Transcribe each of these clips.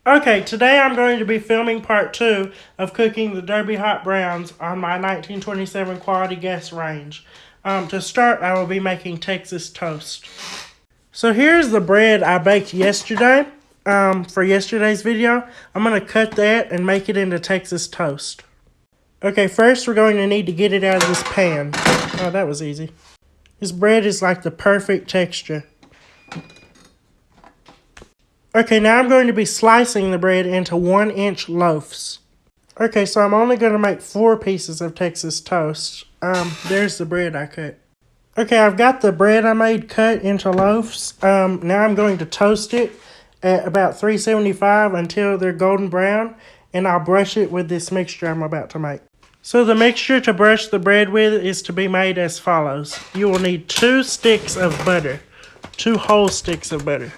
Okay, today I'm going to be filming part 2 of cooking the Derby Hot Browns on my 1927 quality gas range. To start, I will be making Texas toast. So here's the bread I baked yesterday for yesterday's video. I'm going to cut that and make it into Texas toast. Okay, first we're going to need to get it out of this pan. Oh, that was easy. This bread is like the perfect texture. Okay, now I'm going to be slicing the bread into 1-inch loaves. Okay, so I'm only going to make 4 pieces of Texas toast. There's the bread I cut. Okay, I've got the bread I made cut into loaves. Now I'm going to toast it at about 375 until they're golden brown, and I'll brush it with this mixture I'm about to make. So the mixture to brush the bread with is to be made as follows. You will need 2 sticks of butter, 2 whole sticks of butter.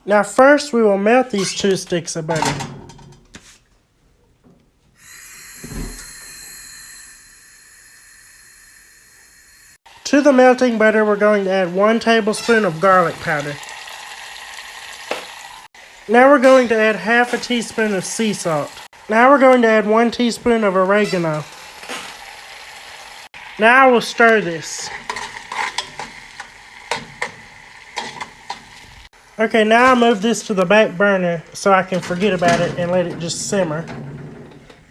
Now first we will melt these 2 sticks of butter. To the melting butter we're going to add 1 tablespoon of garlic powder. Now we're going to add half a teaspoon of sea salt. Now we're going to add 1 teaspoon of oregano. Now I will stir this. Okay, now I'll move this to the back burner so I can forget about it and let it just simmer.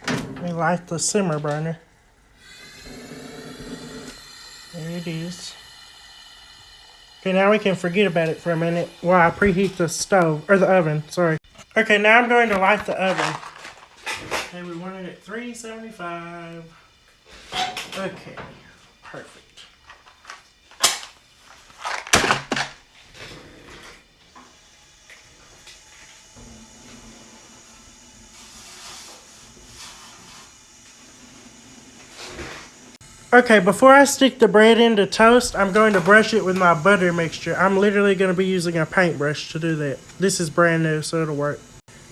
Let me light the simmer burner. There it is. Okay, now we can forget about it for a minute while I preheat the stove, or the oven, sorry. Okay, now I'm going to light the oven. Okay, we want it at 375. Okay, perfect. Okay, before I stick the bread into toast, I'm going to brush it with my butter mixture. I'm literally going to be using a paintbrush to do that. This is brand new, so it'll work.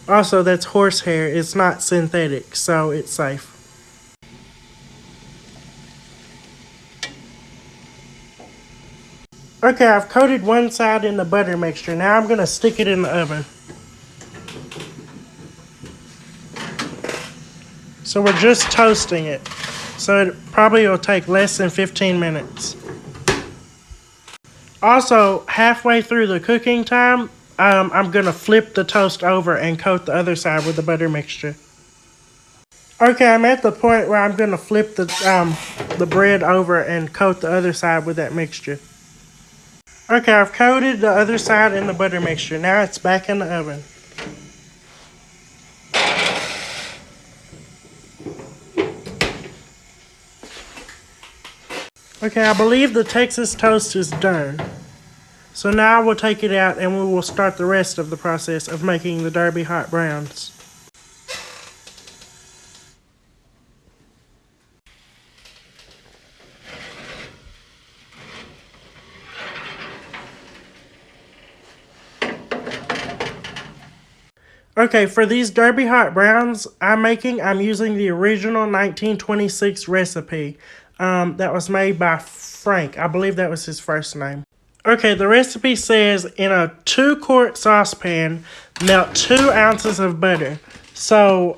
Also, that's horsehair. It's not synthetic, so it's safe. Okay, I've coated one side in the butter mixture. Now I'm going to stick it in the oven. So we're just toasting it. So it probably will take less than 15 minutes. Also, halfway through the cooking time, I'm going to flip the toast over and coat the other side with the butter mixture. Okay, I'm at the point where I'm going to flip the bread over and coat the other side with that mixture. Okay, I've coated the other side in the butter mixture. Now it's back in the oven. Okay, I believe the Texas toast is done. So now we'll take it out and we will start the rest of the process of making the Derby Hot Browns. Okay, for these Derby Hot Browns I'm using the original 1926 recipe that was made by Frank. I believe that was his first name. Okay, the recipe says in a 2-quart saucepan, melt 2 ounces of butter. So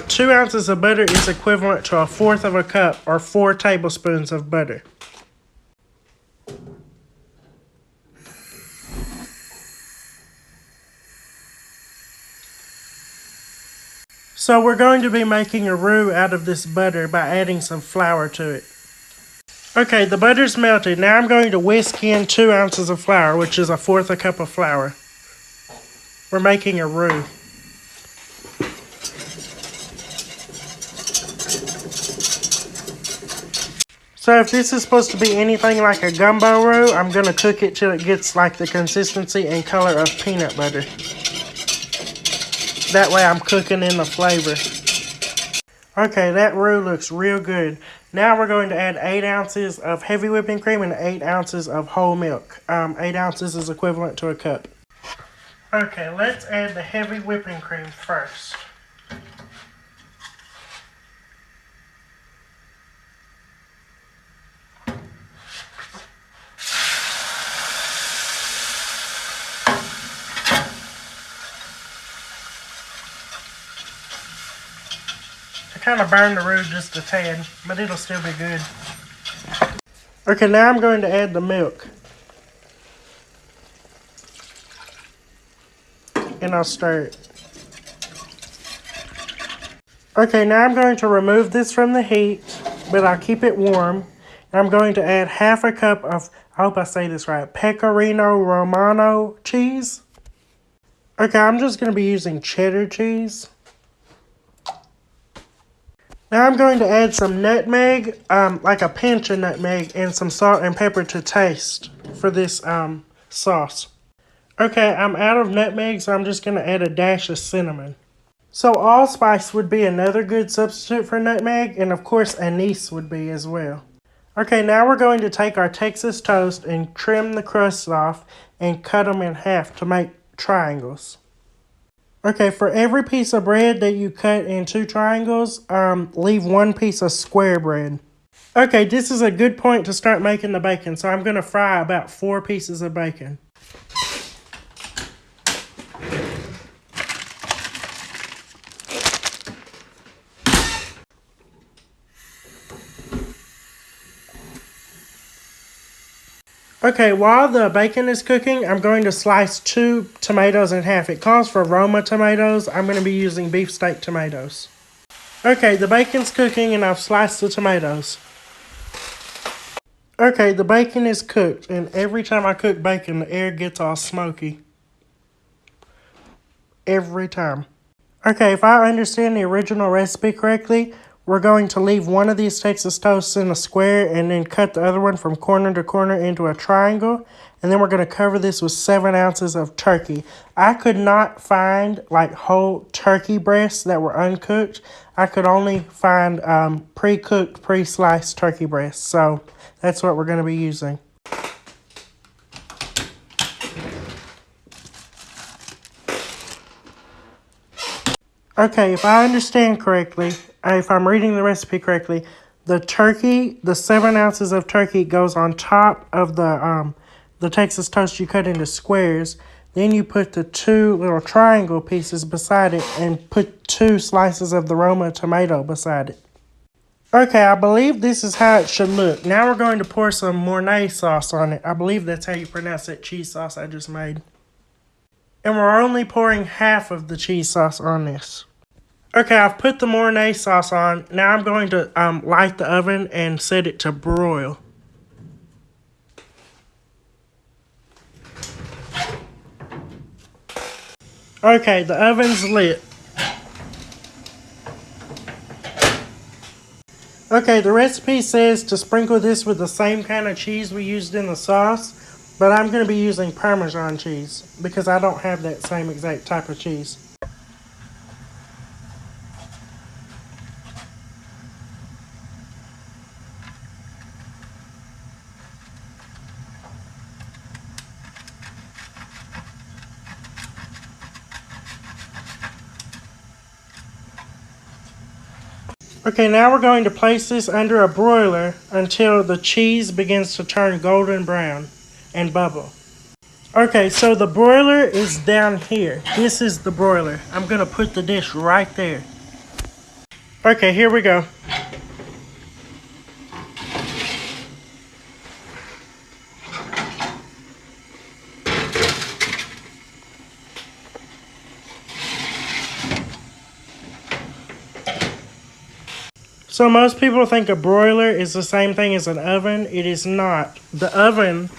2 ounces of butter is equivalent to 1/4 of a cup or 4 tablespoons of butter. So we're going to be making a roux out of this butter by adding some flour to it. Okay, the butter's melted. Now I'm going to whisk in 2 ounces of flour, which is 1/4 a cup of flour. We're making a roux. So if this is supposed to be anything like a gumbo roux, I'm going to cook it till it gets like the consistency and color of peanut butter. That way I'm cooking in the flavor. Okay, that roux looks real good. Now we're going to add 8 ounces of heavy whipping cream and 8 ounces of whole milk. 8 ounces is equivalent to a cup. Okay, let's add the heavy whipping cream first. kind of burned the roux just a tad, but it'll still be good. Okay, now I'm going to add the milk. And I'll stir it. Okay, now I'm going to remove this from the heat, but I'll keep it warm. And I'm going to add half a cup of, I hope I say this right, Pecorino Romano cheese. Okay, I'm just going to be using cheddar cheese. Now I'm going to add some nutmeg, like a pinch of nutmeg, and some salt and pepper to taste for this sauce. Okay, I'm out of nutmeg, so I'm just going to add a dash of cinnamon. So allspice would be another good substitute for nutmeg, and of course anise would be as well. Okay, now we're going to take our Texas toast and trim the crusts off and cut them in half to make triangles. Okay, for every piece of bread that you cut into triangles, leave one piece of square bread. Okay, this is a good point to start making the bacon, so I'm going to fry about 4 pieces of bacon. Okay, while the bacon is cooking, I'm going to slice 2 tomatoes in half. It calls for Roma tomatoes. I'm going to be using beefsteak tomatoes. Okay, the bacon's cooking and I've sliced the tomatoes. Okay, the bacon is cooked, and every time I cook bacon, the air gets all smoky. Every time. Okay, if I understand the original recipe correctly, we're going to leave one of these Texas toasts in a square and then cut the other one from corner to corner into a triangle. And then we're going to cover this with 7 ounces of turkey. I could not find like whole turkey breasts that were uncooked. I could only find pre-cooked, pre-sliced turkey breasts. So that's what we're going to be using. Okay, if I understand correctly, if I'm reading the recipe correctly, the turkey, the 7 ounces of turkey goes on top of the Texas toast you cut into squares. Then you put the 2 little triangle pieces beside it and put 2 slices of the Roma tomato beside it. Okay, I believe this is how it should look. Now we're going to pour some Mornay sauce on it. I believe that's how you pronounce that cheese sauce I just made. And we're only pouring half of the cheese sauce on this. Okay, I've put the Mornay sauce on. Now I'm going to light the oven and set it to broil. Okay, the oven's lit. Okay, the recipe says to sprinkle this with the same kind of cheese we used in the sauce. But I'm going to be using Parmesan cheese because I don't have that same exact type of cheese. Okay, now we're going to place this under a broiler until the cheese begins to turn golden brown and bubble. Okay, so the broiler is down here. This is the broiler. I'm going to put the dish right there. Okay, here we go. So most people think a broiler is the same thing as an oven. It is not. The oven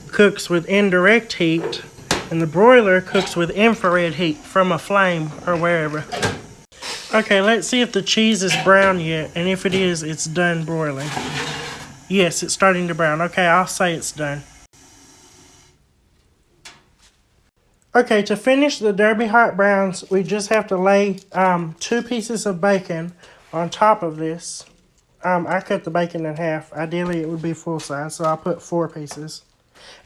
cooks with indirect heat, and the broiler cooks with infrared heat from a flame or wherever. Okay, let's see if the cheese is brown yet, and if it is, it's done broiling. Yes, it's starting to brown. Okay, I'll say it's done. Okay, to finish the Derby Hot Browns, we just have to lay 2 pieces of bacon on top of this. I cut the bacon in half. Ideally, it would be full size, so I'll put 4 pieces.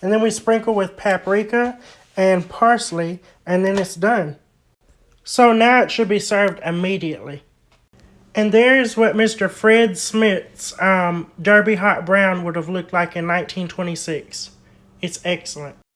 And then we sprinkle with paprika and parsley, and then it's done. So now it should be served immediately. And there's what Mr. Fred Smith's Derby Hot Brown would have looked like in 1926. It's excellent.